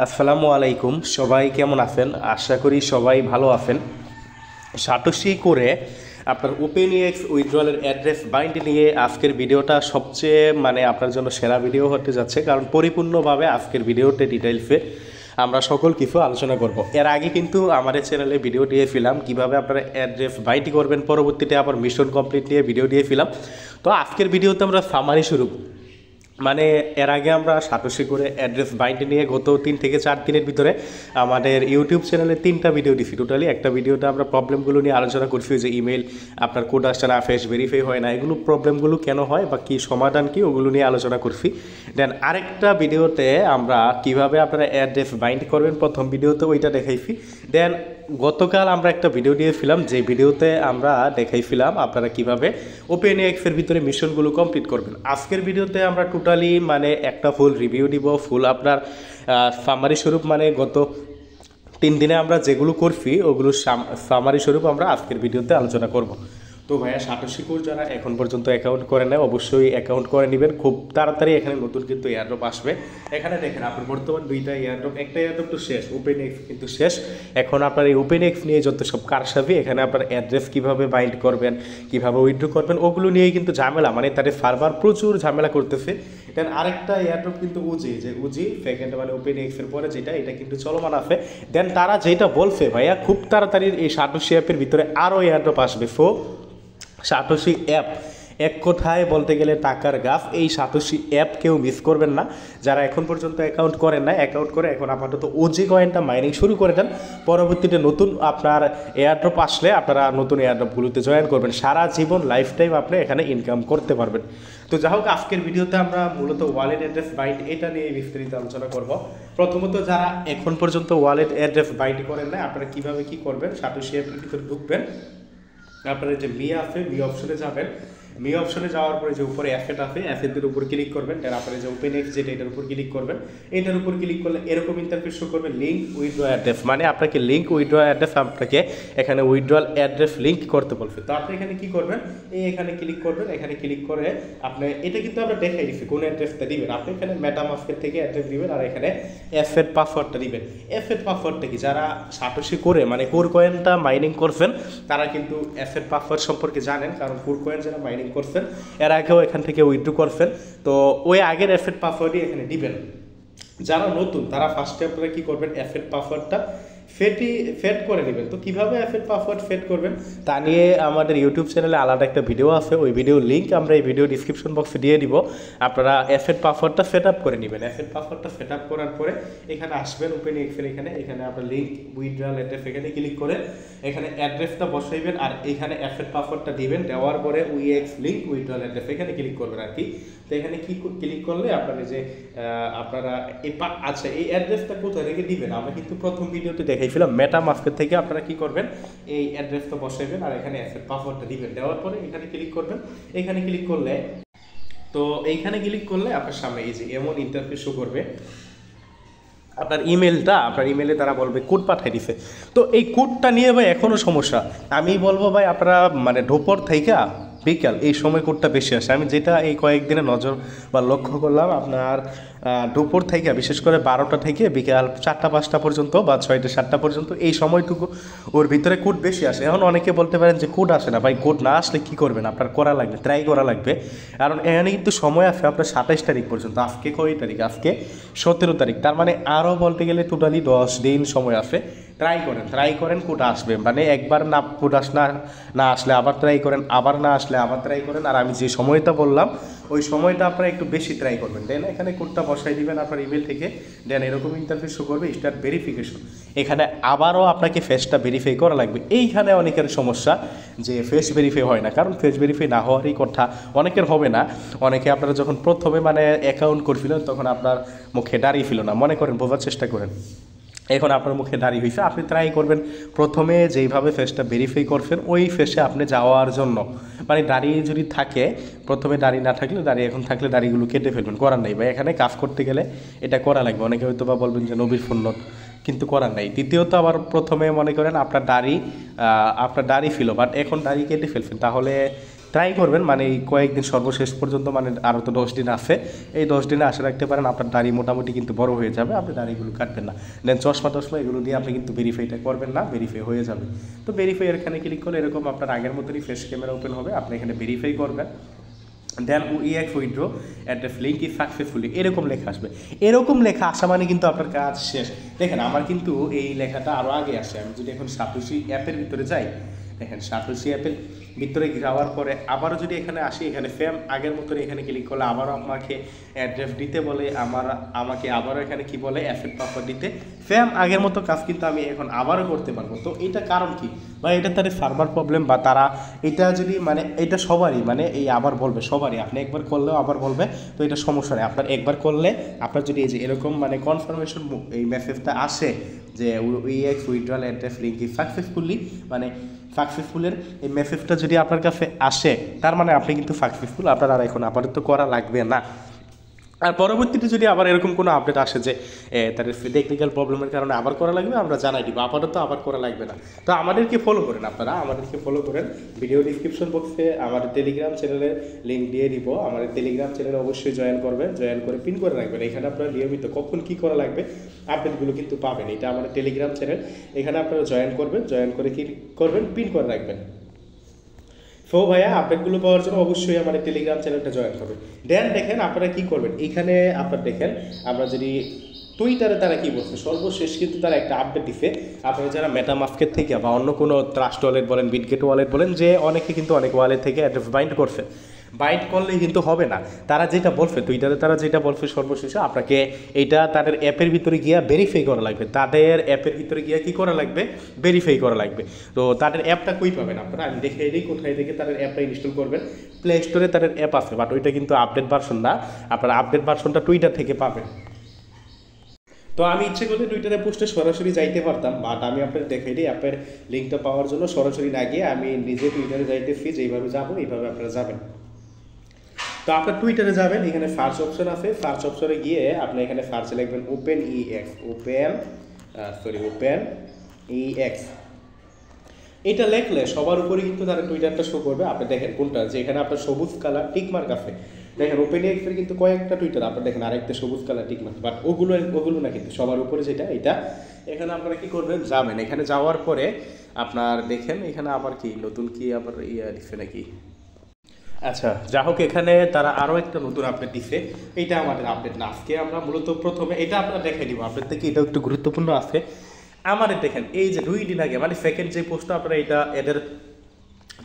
আসসালামু আলাইকুম, সবাই কেমন আছেন? আশা করি সবাই ভালো আছেন। সাটোশি করে আপনার ওপেনএক্স উইথড্রয়ালের অ্যাড্রেস বাইন্ড নিয়ে আজকের ভিডিওটা সবচেয়ে আপনার জন্য সেরা ভিডিও হতে যাচ্ছে, কারণ পরিপূর্ণভাবে আজকের ভিডিওতে ডিটেইলসে আমরা সকল কিছু আলোচনা করব। এর আগে কিন্তু আমাদের চ্যানেলে ভিডিও দিয়েছিলাম কীভাবে আপনারা অ্যাড্রেস বাইন্ড করবেন, পরবর্তীতে আবার মিশন কমপ্লিট নিয়ে ভিডিও দিয়েছিলাম। তো আজকের ভিডিওতে আমরা সামারি শুরু এর আগে আমরা সাটোশি করে অ্যাড্রেস বাইন্ড নিয়ে গত 3 থেকে 4 দিনের ভিতরে আমাদের ইউটিউব চ্যানেলে 3টা ভিডিও দিছি। টোটালি একটা ভিডিওতে আমরা প্রবলেমগুলো নিয়ে আলোচনা করছি, যে ইমেল আপনার কোড আসছে না, ফেস ভেরিফাই হয় না, এগুলো প্রবলেমগুলো কেন হয় বা কী সমাধান কী, ওগুলো নিয়ে আলোচনা করছি। দেন আরেকটা ভিডিওতে আমরা কিভাবে আপনারা অ্যাড্রেস বাইন্ড করবেন, প্রথম ভিডিওতে ওইটা দেখাইছি। দেন গতকাল আমরা একটা ভিডিও দিয়েছিলাম, যে ভিডিওতে আমরা দেখাইছিলাম আপনারা কিভাবে ওপেনএক্সের ভিতরে মিশনগুলো কমপ্লিট করবেন। আজকের ভিডিওতে আমরা টোটালি একটা ফুল রিভিউ দিব, ফুল আপনার সামারি স্বরূপ, গত 3 দিনে আমরা যেগুলো করছি ওগুলো সামারি স্বরূপ আমরা আজকের ভিডিওতে আলোচনা করব। তো ভাইয়া সাটোশি কোর যারা এখন পর্যন্ত অ্যাকাউন্ট করে নেয়, অবশ্যই অ্যাকাউন্ট করে নেবেন। খুব তাড়াতাড়ি এখানে নতুন কিন্তু এয়ারড্রপ আসবে। এখানে দেখেন আপনার বর্তমান 2টা এয়ারড্রপ, একটা এয়ারড্রপ তো শেষ, ওপেনএক্স কিন্তু শেষ। এখন আপনার এই ওপেনএক্স নিয়ে যত সব কারসাজি, এখানে আপনার অ্যাড্রেস কীভাবে বাইন্ড করবেন, কীভাবে উইথড্র করবেন, ওগুলো নিয়েই কিন্তু ঝামেলা, তাদের সার্ভার প্রচুর ঝামেলা করতেছে। দেন আরেকটা এয়ারড্রপ কিন্তু উজি, যে উজি সেকেন্ড ওপেনএক্সের পরে এটা কিন্তু চলমান আছে। দেন তারা যেটা বলছে ভাইয়া, খুব তাড়াতাড়ি এই সাটোশি অ্যাপের ভিতরে আরও এয়ারড্রপ আসবে। সো সাটোশি অ্যাপ এক কথায় বলতে গেলে টাকার গাছ। এই সাটোশি অ্যাপ কেউ মিস করবেন না। যারা এখন পর্যন্ত অ্যাকাউন্ট করেন না, অ্যাকাউন্ট করে এখন আপাতত ওজি কয়েনটা মাইনিং শুরু করে দেন। পরবর্তীতে নতুন আপনার এয়ারড্রপ আসলে আপনারা নতুন এয়ারড্রপগুলোতে জয়েন করবেন। সারা জীবন লাইফ টাইম আপনি এখানে ইনকাম করতে পারবেন। তো যাই হোক, আজকের ভিডিওতে আমরা মূলত ওয়ালেট অ্যাড্রেস বাইন্ড এটা নিয়ে বিস্তারিত আলোচনা করব। প্রথমত যারা এখন পর্যন্ত ওয়ালেট অ্যাড্রেস বাইন্ড করেন না, আপনারা কীভাবে কী করবেন, সাটোশি অ্যাপের ভিতরে ঢুকবেন। আপনারা যে মি আছে, মি অপশনে যাবেন। মি অপশনে যাওয়ার পরে যে উপরে অ্যাসেট আছে, অ্যাসেটের উপর ক্লিক করবেন। তার আপনারা যে ওপেনএক্স যেটা, এটার উপর ক্লিক করবেন। এটার উপর ক্লিক করলে এরকম ইন্টারফেস শো করবে, লিঙ্ক উইথড্র অ্যাড্রেস, আপনাকে লিঙ্ক উইথড্র অ্যাড্রেস, আপনাকে এখানে উইথড্রয়াল অ্যাড্রেস লিঙ্ক করতে বলবে। তো আপনি এখানে কি করবেন, এখানে ক্লিক করবেন। এখানে ক্লিক করে আপনি এটা কিন্তু আমরা দেখাই দিচ্ছি কোন অ্যাড্রেসটা দিবেন। আপনি এখানে মেটামাস্কের থেকে অ্যাড্রেস দিবেন, আর এখানে অ্যাসেট পাসওয়ার্ডটা দিবেন। অ্যাসেট পাসওয়ার্ডটা কি, যারা সাটোশি করে কোর কয়েনটা মাইনিং করছেন তারা কিন্তু অ্যাসেট পাসওয়ার্ড সম্পর্কে জানেন, কারণ কোর কয়েন যারা মাইনিং করছেন এর আগেও এখান থেকে উইথড্র করছেন। তো ওই আগের অ্যাসেট পাসওয়ার্ডই এখানে দিবেন। যারা নতুন তারা ফার্স্টে আপনারা কী করবেন, অ্যাসেট পাসওয়ার্ডটা ফেড করে নেবেন। তো কীভাবে অ্যাসেট পাসওয়ার্ড ফেড করবেন তা নিয়ে আমাদের ইউটিউব চ্যানেলে আলাদা একটা ভিডিও আছে, ওই ভিডিওর লিঙ্ক আমরা এই ভিডিও ডিসক্রিপশন বক্সে দিয়ে দিব। আপনারা অ্যাসেট পাসওয়ার্ডটা সেট আপ করে নেবেন। অ্যাসেট পাসওয়ার্ডটা সেট আপ করার পরে এখানে আসবেন, ওপেনএক্সের এখানে আপনার লিঙ্ক উইথড্রয়াল অ্যাড্রেস, এখানে ক্লিক করে এখানে অ্যাড্রেসটা বসাইবেন, আর এখানে অ্যাসেট পাসওয়ার্ডটা দিবেন। দেওয়ার পরে উইএক্স লিঙ্ক উইথড্রয়াল অ্যাড্রেস এখানে ক্লিক করবেন আর কি। তো এখানে কি ক্লিক করলে আপনারা যে আচ্ছা, এই অ্যাড্রেসটা কোথায় রেখে দিবেন, আমরা কিন্তু প্রথম ভিডিওতে দেখাইছিলাম। মেটামাস্কের থেকে আপনারা কি করবেন, এই অ্যাড্রেসটা বসাইবেন আর এখানে অ্যাসেট পাসওয়ার্ডটা দিবেন। দেওয়ার পরে এখানে ক্লিক করবেন। এখানে ক্লিক করলে এইখানে ক্লিক করলে আপনার সামনে এই যে এমন ইন্টারফেস শো করবে। আপনার ইমেলে তারা বলবে কোড পাঠিয়ে দিছে। তো এই কোডটা নিয়ে ভাই এখনও সমস্যা। আমি বলবো ভাই, আপনারা দুপুর থেকে বিকাল এই সময় কোডটা বেশি আসে। আমি যেটা এই কয়েকদিনে নজর বা লক্ষ্য করলাম, আপনার দুপুর থেকে বিশেষ করে 12টা থেকে বিকাল 4টা-5টা পর্যন্ত বা 6টা-7টা পর্যন্ত এই সময়টুকু ওর ভিতরে কোড বেশি আসে। এখন অনেকে বলতে পারেন যে কোড আসে না। ভাই, কোড না আসলে কী করবেন, আপনার করা লাগবে, ট্রাই করা লাগবে। কারণ এখানে কিন্তু সময় আছে আপনার 27 তারিখ পর্যন্ত। আজকে কয় তারিখ, আজকে 17 তারিখ। তার আরও বলতে গেলে টোটালি 10 দিন সময় আছে। ট্রাই করেন কোড আসবে। একবার না কোড না আসলে আবার ট্রাই করেন, আবার না আসলে আবার ট্রাই করেন। আর আমি যে সময়টা বললাম ওই সময়টা আপনারা একটু বেশি ট্রাই করবেন। দেন এখানে কোডটা বসাই দিবেন আপনার ইমেল থেকে। দেন এরকম ইন্টারফেস শো করবে, স্টার্ট ভেরিফিকেশন। এখানে আবারও আপনাকে ফেসটা ভেরিফাই করা লাগবে। এইখানে অনেকের সমস্যা যে ফেস ভেরিফাই হয় না, কারণ ফেস ভেরিফাই না হওয়ারই কথা। অনেকের হবে না। অনেকে আপনারা যখন প্রথমে অ্যাকাউন্ট করছিলেন তখন আপনার মুখে দাঁড়িয়ে ছিল না, মনে করেন, বোঝার চেষ্টা করেন। এখন আপনার মুখে দাঁড়িয়ে হয়েছে। আপনি ট্রাই করবেন প্রথমে যেইভাবে ফেসটা ভেরিফাই করছেন ওই ফেসে আপনি যাওয়ার জন্য। দাড়ি যদি থাকে, প্রথমে দাড়ি না থাকলে দাড়ি, এখন থাকলে দাড়িগুলো কেটে ফেলবেন, করার নেই। বা এখানে কাজ করতে গেলে এটা করা লাগবে। অনেকে হয়তো বা বলবেন যে নবীর সুন্নত, কিন্তু করার নেই। দ্বিতীয়ত আবার প্রথমে মনে করেন আপনার দাড়ি ছিল, বাট এখন দাড়ি কেটে ফেলছেন, তাহলে ট্রাই করবেন, মানে এই কয়েকদিন সর্বশেষ পর্যন্ত, মানে আরও তো 10 দিন আছে, এই 10 দিনে আশা রাখতে পারেন আপনার দাড়ি মোটামুটি কিন্তু বড় হয়ে যাবে, আপনি দাড়িগুলো কাটবেন না। দেন চশমা টশমা এগুলো দিয়ে আপনি কিন্তু ভেরিফাইটা করবেন না, ভেরিফাই হয়ে যাবে। তো ভেরিফাই এখানে ক্লিক করে এরকম আপনার আগের মতনই ফেস ক্যামেরা ওপেন হবে, আপনি এখানে ভেরিফাই করবেন। দেন OEX withdraw address link is successfully এরকম লেখা আসবে। এরকম লেখা আসা মানে কিন্তু আপনার কাজ শেষ। দেখেন আমার কিন্তু এই লেখাটা আরও আগে আসে। আমি যদি এখন সাতোশি অ্যাপের ভিতরে যাই, দেখেন সাতোশি অ্যাপের ভিতরে যাওয়ার পরে আবারও যদি এখানে আসি, এখানে সেম আগের মতন এখানে ক্লিক করলে আবারও আমাকে অ্যাড্রেস দিতে বলে, আমাকে আবারও এখানে কি বলে অ্যাসেট পাসওয়ার্ড দিতে। সেম আগের মতো কাজ কিন্তু আমি এখন আবারও করতে পারবো। তো এটা কারণ কি, বা এটা তাদের সার্ভার প্রবলেম, বা তারা এটা যদি মানে এটা সবারই মানে এই আবার বলবে সবারই, আপনি একবার করলেও আবার বলবে। তো এটা সমস্যা নেই, আপনার একবার করলে আপনার যদি এই যে এরকম মানে কনফার্মেশন এই মেসেজটা আসে যে OEX withdrawal address link is successfully, মানে সাকসেসফুলের এই মেসেজটা যদি আপনার কাছে আসে, তার মানে আপনি কিন্তু সাকসেসফুল, আপনার আর এখন আপাতত করা লাগবে না। আর পরবর্তীতে যদি আবার এরকম কোনো আপডেট আসে যে তার টেকনিক্যাল প্রবলেমের কারণে আবার করা লাগবে, আমরা জানাই দিব, আপাতত আবার করা লাগবে না। তো আমাদেরকে ফলো করেন, আপনারা আমাদেরকে ফলো করেন। ভিডিও ডিসক্রিপশন বক্সে আমাদের টেলিগ্রাম চ্যানেলের লিঙ্ক দিয়ে দিব, আমাদের টেলিগ্রাম চ্যানেলে অবশ্যই জয়েন করবেন, জয়েন করে পিন করে রাখবেন। এখানে আপনারা নিয়মিত কখন কী করা লাগবে আপডেটগুলো কিন্তু পাবেন। এটা আমাদের টেলিগ্রাম চ্যানেল, এখানে আপনারা জয়েন করবেন, জয়েন করে কি করবেন, পিন করে রাখবেন। সো ভাইয়া আপডেটগুলো পাওয়ার জন্য অবশ্যই আমাদের টেলিগ্রাম চ্যানেলটা জয়েন করবেন। দেন দেখেন আপনারা কী করবেন, এখানে আপনারা দেখেন আমরা যদি টুইটারে তারা কী বলছে, সর্বশেষ কিন্তু তারা একটা আপডেট দিছে। আপনারা যারা মেটামাস্কের থেকে বা অন্য কোনো ট্রাস্ট ওয়ালেট বলেন, বিটগেট ওয়ালেট বলেন, যে অনেকে কিন্তু অনেক ওয়ালেট থেকে অ্যাড্রেস বাইন্ড করছে, বাইট করলেই কিন্তু হবে না। তারা যেটা বলছে টুইটারে, তারা যেটা বলছে সর্বশেষে আপনাকে এইটা তাদের অ্যাপের ভিতরে গিয়া ভেরিফাই করা লাগবে, তাদের অ্যাপের ভিতরে গিয়া কী করা লাগবে, ভেরিফাই করা লাগবে। তো তাদের অ্যাপটা কই পাবেন আপনারা, আমি দেখে দিই কোথায় থেকে তাদের অ্যাপটা ইনস্টল করবেন। প্লে স্টোরে তাদের অ্যাপ আছে, বাট ওইটা কিন্তু আপডেট ভার্সন না, আপনারা আপডেট ভার্সনটা টুইটার থেকে পাবেন। তো আমি ইচ্ছে করলে টুইটারে পোস্টে সরাসরি যাইতে পারতাম, বাট আমি আপনাদের দেখাই দিই অ্যাপের লিঙ্কটা পাওয়ার জন্য সরাসরি না গিয়ে আমি নিজে টুইটারে যাইতেছি, যেইভাবে যাবো এইভাবে আপনারা যাবেন। তো আপনার টুইটারে যাবেন, এখানে সার্চ অপশন আছে, সার্চ অপশনে গিয়ে আপনি এখানে সার্চে লিখবেন ওপেন EX। এটা লিখলে সবার উপরে কিন্তু তারা টুইটারটা শো করবে। আপনি দেখেন কোনটা, যে এখানে আপনার সবুজ কালার টিকমার্ক আছে, দেখেন OpenEX এর কিন্তু কয়েকটা টুইটার, আপনার দেখেন আরেকটা সবুজ কালার টিকমার্ক, বাট ওগুলো না, কিন্তু সবার উপরে যেটা এটা। এখানে আপনারা কি করবেন, যাবেন, এখানে যাওয়ার পরে আপনার দেখেন এখানে আবার কি নতুন কি আবার দিচ্ছে নাকি। আচ্ছা, যা হোক, এখানে তারা আরও একটা নতুন আপডেট দিচ্ছে, এইটা আমাদের আপডেট না। আজকে আমরা মূলত প্রথমে এটা আপনারা দেখাই দিব, আপডেট থেকে এটা একটু গুরুত্বপূর্ণ আছে আমাদের। দেখেন এই যে 2 দিন আগে, মানে সেকেন্ড যে পোস্টটা আপনারা এটা এদের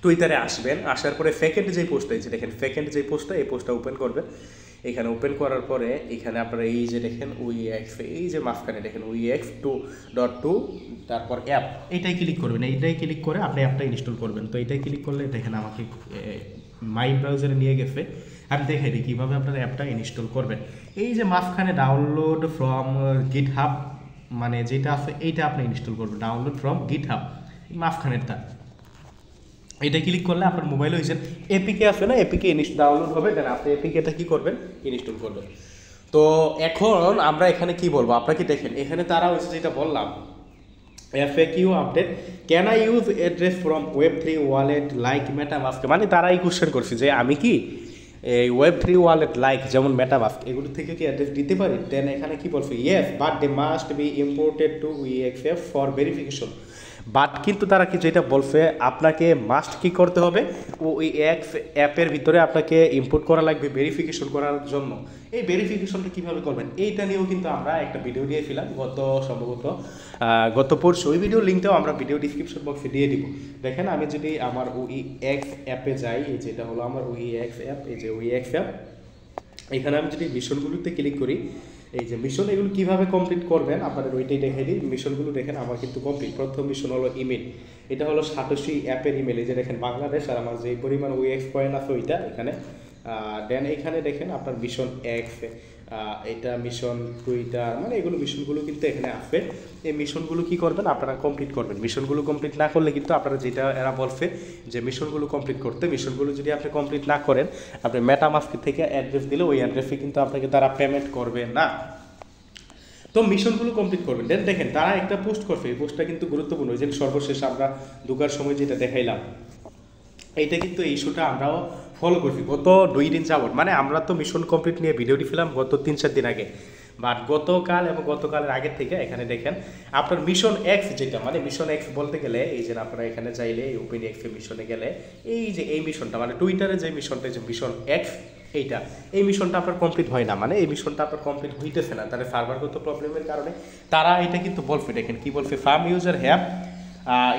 টুইটারে আসবেন, আসার পরে সেকেন্ড যে পোস্টটা, এই যে দেখেন সেকেন্ড যে পোস্টটা, এই পোস্টটা ওপেন করবেন। এখানে ওপেন করার পরে এখানে আপনারা এই যে দেখেন OEX, এই যে মাঝখানে দেখেন OEX 2.2 তারপর অ্যাপ, এইটাই ক্লিক করবেন। এইটাই ক্লিক করে আপনি অ্যাপটা ইনস্টল করবেন। তো এইটাই ক্লিক করলে দেখেন আমাকে মাই ব্রাউজারে নিয়ে গেছে। আমি দেখে দিই কীভাবে আপনারা অ্যাপটা ইনস্টল করবেন। এই যে মাঝখানে ডাউনলোড ফ্রম GitHub মানে যেটা আছে, এইটা আপনি ইনস্টল করবেন, ডাউনলোড ফ্রম GitHub, মাঝখানেরটা। এটা ক্লিক করলে আপনার মোবাইলে হয়েছে এপিকে আসবে না, এপিকে ডাউনলোড হবে, দেন আপনি এপিকেটা কী করবেন, ইনস্টল করবেন। তো এখন আমরা এখানে কি বলবো, আপনাকে দেখেন এখানে তারা হচ্ছে যেটা বললাম FAQ update, can I use address from Web3 wallet like MetaMask, মানে তারাই কোশ্চেন করছে যে আমি কি এই Web3 ওয়ালেট লাইক যেমন মেটামাস্ক এগুলো থেকে কি অ্যাড্রেস দিতে পারি। দেন এখানে কি বলছে, yes but they must be imported to OEX for verification. But কিন্তু তারা কি যেটা বলছে, আপনাকে মাস্ট কি করতে হবে, OEX অ্যাপের ভিতরে আপনাকে ইম্পোর্ট করা লাগবে ভেরিফিকেশন করার জন্য। এই ভেরিফিকেশনটা কীভাবে করবেন এইটা নিয়েও কিন্তু আমরা একটা ভিডিও দিয়েছিলাম সম্ভবত গত পরশু। ওই ভিডিও লিঙ্কটাও আমরা ভিডিও ডিসক্রিপশন বক্সে দিয়ে দিব। দেখেন আমি যদি আমার OEX অ্যাপে যাই, এই যেটা হলো আমার OEX অ্যাপ, এই যে OEX অ্যাপ, এখানে আমি যদি মিশনগুলোতে ক্লিক করি, এই যে মিশন এগুলো কীভাবে কমপ্লিট করবেন আপনাদের ওইটাই দেখে দিই। মিশনগুলো দেখেন আমার কিন্তু কমপ্লিট। প্রথম মিশন হলো ইমেল, এটা হলো সাতোশি অ্যাপের ইমেল, এই যে দেখেন বাংলাদেশ, আর আমার যে পরিমাণ OEX কয়েন আছে ওইটা এখানে। দেন এখানে দেখেন আপনার মিশন X, এটা মিশন টুইটার, মানে এগুলো মিশনগুলো কিন্তু এখানে আসবে। এই মিশনগুলো কি করবেন, আপনারা কমপ্লিট করবেন। মিশনগুলো কমপ্লিট না করলে কিন্তু আপনারা যেটা এরা বলছে যে মিশনগুলো কমপ্লিট করতে, মিশনগুলো যদি আপনি কমপ্লিট না করেন, আপনি মেটামাস্ক থেকে অ্যাড্রেস দিলে ওই অ্যাড্রেসে কিন্তু আপনাকে তারা পেমেন্ট করবে না। তো মিশনগুলো কমপ্লিট করবেন। দেন দেখেন তারা একটা পোস্ট করছে, এই পোস্টটা কিন্তু গুরুত্বপূর্ণ। ওই যে সর্বশেষ আমরা ঢোকার সময় যেটা দেখাইলাম, এইটা কিন্তু এই ইস্যুটা আমরাও ফলো করছি গত 2 দিন যাবত, মানে আমরা তো মিশন কমপ্লিট নিয়ে ভিডিও দিছিলাম গত 3-4 দিন আগে, বাট গতকাল এবং গতকালের আগের থেকে এখানে দেখেন আপনার মিশন এক্স যেটা, মানে মিশন এক্স বলতে গেলে এই যে আপনারা এখানে চাইলে ওপেন এক্সের মিশনে গেলে এই যে এই মিশনটা, মানে টুইটারে যে মিশনটা, যে মিশন এক্স এইটা, এই মিশনটা আপনার কমপ্লিট হয় না, মানে এই মিশনটা আপনার কমপ্লিট হইতেছে না, তাহলে সার্ভারগত প্রবলেমের কারণে তারা এটা কিন্তু বলবে, দেখেন কি বলছে, ফার্ম ইউজার হ্যাভ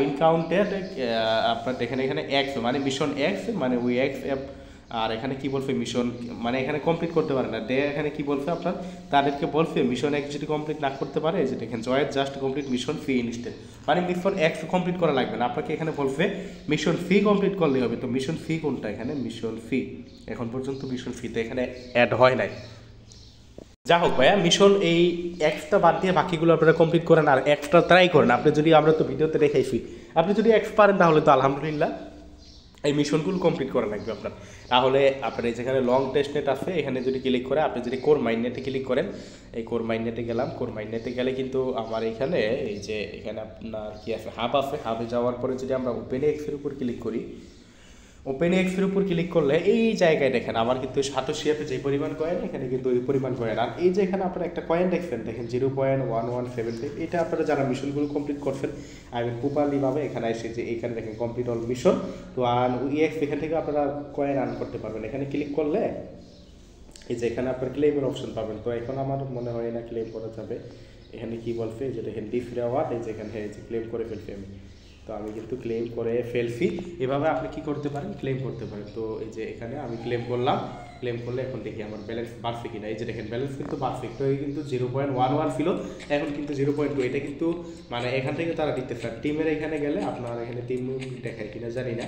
ইনকাউন্টেড আপনার দেখেন এখানে এক্স মানে মিশন এক্স মানে ওই এক্স অ্যাপ, আর এখানে কি বলছে মিশন মানে এখানে কমপ্লিট করতে পারে না, এখানে কি বলছে আপনার তাদেরকে বলছে মিশন এক্স যদি কমপ্লিট না করতে পারে, যে দেখেন জয়েন্ট জাস্ট কমপ্লিট মিশন ফি ইনস্টেড, মানে মিশন এক্স কমপ্লিট করা লাগবে না, আপনাকে এখানে বলছে মিশন ফি কমপ্লিট করলে হবে। তো মিশন ফি কোনটা, এখানে মিশন ফি এখন পর্যন্ত মিশন ফিতে এখানে অ্যাড হয় নাই। যা হোক ভাইয়া, মিশন এই এক্সটা বাদ দিয়ে বাকিগুলো আপনারা কমপ্লিট করেন আর এক্সট্রা ট্রাই করেন। আপনি যদি, আমরা তো ভিডিওতে দেখাইছি, আপনি যদি এক্স পারেন তাহলে তো আলহামদুলিল্লাহ এই মিশনগুলো কমপ্লিট করা লাগবে আপনার। তাহলে আপনার এই যেখানে লং টেস্ট নেট আছে এখানে যদি ক্লিক করে, আপনি যদি কোর মাইন্ডনেটে ক্লিক করেন, এই কোর মাইন্ডনেটে গেলাম, কোর মাইন্ডনেটে গেলে কিন্তু আমার এখানে এই যে এখানে আপনার কি আছে, হাব আছে, হাবে যাওয়ার পরে যদি আমরা ওপেন এক্সের উপর ক্লিক করি, ওপেন এক্সের উপর ক্লিক করলে এই জায়গায় দেখেন আমার কিন্তু 87 অ্যাপে যে পরিমাণ কয়েন, এখানে কিন্তু ওই পরিমাণ কয়েন। আর এই যে এখানে আপনারা একটা কয়েন দেখছেন, দেখেন 0.1175, এটা আপনারা যারা মিশনগুলো কমপ্লিট করছেন আমি প্রপারলিভাবে এখানে এসে যে এখানে দেখেন কমপ্লিট অল মিশন, তো আর ইএক্স এখান থেকে আপনারা কয়েন আর্ন করতে পারবেন। এখানে ক্লিক করলে এই যে এখানে আপনার ক্লেমের অপশন পাবেন, তো এখন আমার মনে হয় না ক্লেম করা যাবে। এখানে কি বলছে যে দেখেন ডিফ রেওয়ার্ড, এই যে এখানে এই যে ক্লেম করে ফেলছি আমি, তো আমি কিন্তু ক্লেম করে ফেলছি। এভাবে আপনি কি করতে পারেন, ক্লেম করতে পারেন। তো এই যে এখানে আমি ক্লেম করলাম, ক্লেম করলে এখন দেখি আমার ব্যালেন্স বাড়ছে কিনা। এই যে দেখেন ব্যালেন্স কিন্তু বাড়ছে, তো এই কিন্তু 0.11 ছিল, এখন কিন্তু 0.2। এটা কিন্তু মানে এখান থেকে তারা দিতে চান। টিমের এখানে গেলে আপনার এখানে টিম দেখায় কিনা জানি না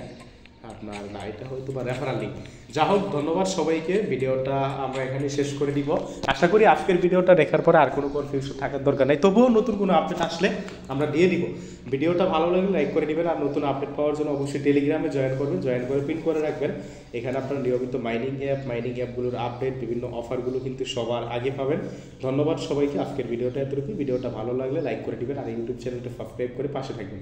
আপনার, না এটা হয়তো বা রেফারাল লিঙ্ক। যা হোক, ধন্যবাদ সবাইকে, ভিডিওটা আমরা এখানে শেষ করে দিব। আশা করি আজকের ভিডিওটা দেখার পরে আর কোনো কনফিউশন থাকার দরকার নেই, তবুও নতুন কোনো আপডেট আসলে আমরা দিয়ে দিব। ভিডিওটা ভালো লাগলে লাইক করে দিবেন, আর নতুন আপডেট পাওয়ার জন্য অবশ্যই টেলিগ্রামে জয়েন করবেন, জয়েন করে পিন করে রাখবেন। এখানে আপনারা নিয়মিত মাইনিং অ্যাপগুলোর আপডেট, বিভিন্ন অফারগুলো কিন্তু সবার আগে পাবেন। ধন্যবাদ সবাইকে, আজকের ভিডিওটা এতটুকু। ভিডিওটা ভালো লাগলে লাইক করে দিবেন, আর ইউটিউব চ্যানেলটা সাবস্ক্রাইব করে পাশে থাকবেন।